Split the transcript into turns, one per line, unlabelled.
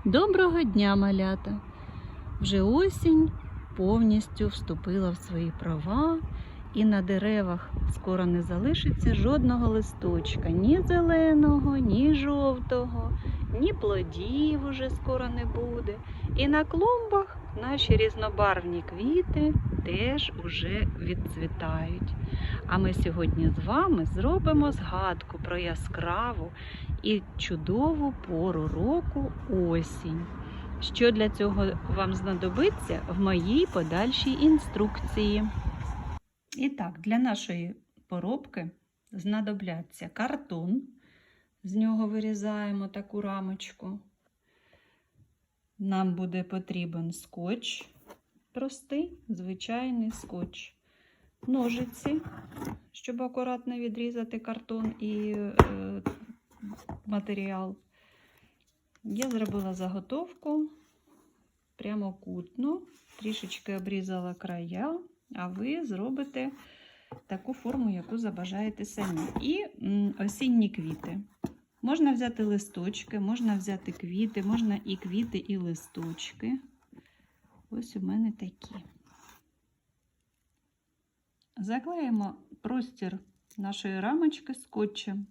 Доброго дня, малята! Вже осінь повністю вступила в свої права, і на деревах скоро не залишиться жодного листочка, ні зеленого, ні жовтого, ні плодів уже скоро не буде. І на клумбах наші різнобарвні квіти теж уже відцвітають. А ми сьогодні з вами зробимо згадку про яскраву і чудову пору року осінь. Що для цього вам знадобиться в моїй подальшій інструкції. І так, для нашої поробки знадобляться картон. З нього вирізаємо таку рамочку. Нам буде потрібен скотч, простий, звичайний скотч. Ножиці, щоб акуратно відрізати картон і матеріал. Я зробила заготовку прямокутну, трішечки обрізала края, а ви зробите таку форму, яку забажаєте самі. І осінні квіти. Можна взяти листочки, можна взяти квіти, можна і квіти, і листочки. Ось у мене такі. Заклеїмо простір нашої рамочки скотчем